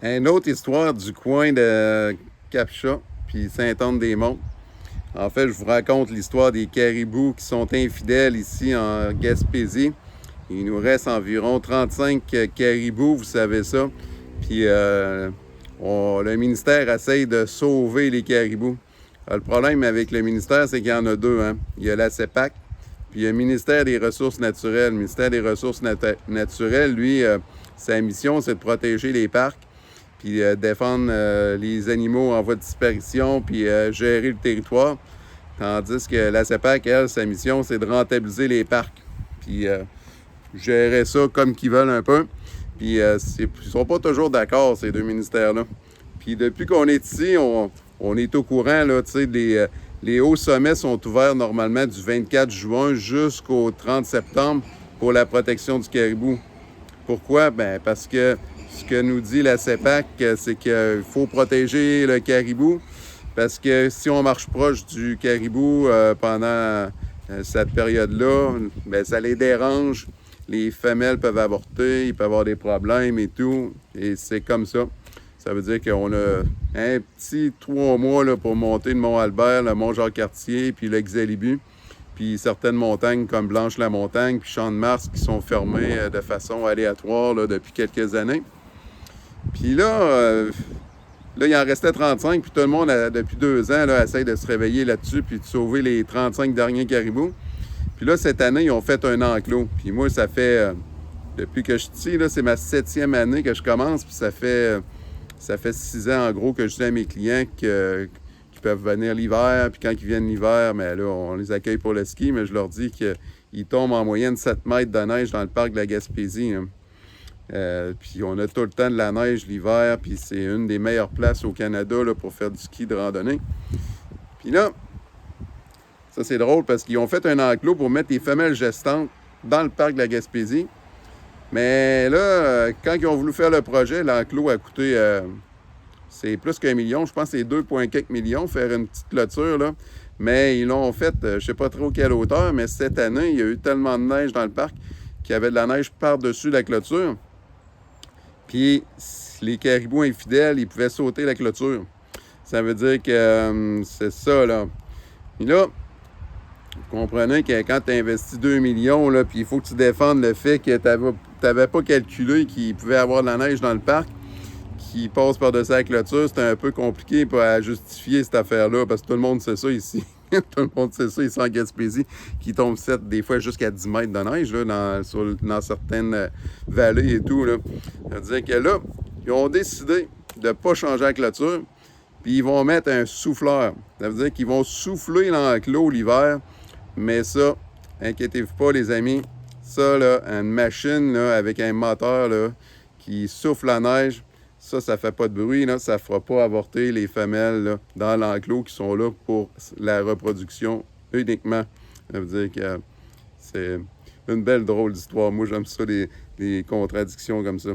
Une autre histoire du coin de Capcha, puis Sainte-Anne-des-Monts. En fait, je vous raconte l'histoire des caribous qui sont infidèles ici en Gaspésie. Il nous reste environ 35 caribous, vous savez ça. Puis le ministère essaye de sauver les caribous. Le problème avec le ministère, c'est qu'il y en a deux. Hein? Il y a la CEPAC, puis il y a le ministère des Ressources naturelles. Le ministère des Ressources naturelles, lui, sa mission, c'est de protéger les parcs, puis défendre les animaux en voie de disparition, puis gérer le territoire. Tandis que la CEPAC, elle, sa mission, c'est de rentabiliser les parcs, puis gérer ça comme qu'ils veulent un peu. Puis ils ne sont pas toujours d'accord, ces deux ministères-là. Puis depuis qu'on est ici, on est au courant, là, tu sais, les hauts sommets sont ouverts normalement du 24 juin jusqu'au 30 septembre pour la protection du caribou. Pourquoi? Ben parce que ce que nous dit la CEPAC, c'est qu'il faut protéger le caribou, parce que si on marche proche du caribou pendant cette période-là, ben ça les dérange. Les femelles peuvent avorter, ils peuvent avoir des problèmes et tout, et c'est comme ça. Ça veut dire qu'on a un petit 3 mois là, pour monter le Mont-Albert, le Mont-Jacques-Cartier, puis le Xalibu, puis certaines montagnes comme Blanche-la-Montagne, puis Champ-de-Mars qui sont fermées de façon aléatoire là, depuis quelques années. Puis là, il en restait 35, puis tout le monde, depuis 2 ans, là, essaie de se réveiller là-dessus, puis de sauver les 35 derniers caribous. Puis là, cette année, ils ont fait un enclos. Puis moi, ça fait, depuis que je suis ici, là, c'est ma 7e année que je commence, puis ça fait 6 ans, en gros, que je dis à mes clients qu'ils peuvent venir l'hiver, puis quand ils viennent l'hiver, mais là, on les accueille pour le ski, mais je leur dis qu'ils tombent en moyenne 7 mètres de neige dans le parc de la Gaspésie. Hein. Puis on a tout le temps de la neige l'hiver, puis c'est une des meilleures places au Canada là, pour faire du ski de randonnée. Puis là, ça c'est drôle parce qu'ils ont fait un enclos pour mettre les femelles gestantes dans le parc de la Gaspésie. Mais là, quand ils ont voulu faire le projet, l'enclos a coûté, c'est plus qu'1 million, je pense que c'est 2,4 millions, faire une petite clôture, là. Mais ils l'ont fait, je ne sais pas trop quelle hauteur, mais cette année, il y a eu tellement de neige dans le parc qu'il y avait de la neige par-dessus la clôture. Puis les caribous infidèles, ils pouvaient sauter la clôture. Ça veut dire que c'est ça, là. Puis là, vous comprenez que quand tu investis 2 millions, là, puis il faut que tu défendes le fait que tu n'avais pas calculé qu'il pouvait y avoir de la neige dans le parc qui passe par-dessus la clôture, c'était un peu compliqué à justifier cette affaire-là, parce que tout le monde sait ça ici. Tout le monde sait ça ici en Gaspésie, qui tombe des fois jusqu'à 10 mètres de neige là, dans certaines vallées et tout. Là. Ça veut dire que là, ils ont décidé de ne pas changer la clôture, puis ils vont mettre un souffleur. Ça veut dire qu'ils vont souffler l'enclos l'hiver, mais ça, inquiétez-vous pas les amis, ça, là, une machine là, avec un moteur là, qui souffle la neige, ça ne fait pas de bruit, là, ça ne fera pas avorter les femelles là, dans l'enclos qui sont là pour la reproduction uniquement. Ça veut dire que c'est une belle drôle d'histoire. Moi, j'aime ça, les contradictions comme ça.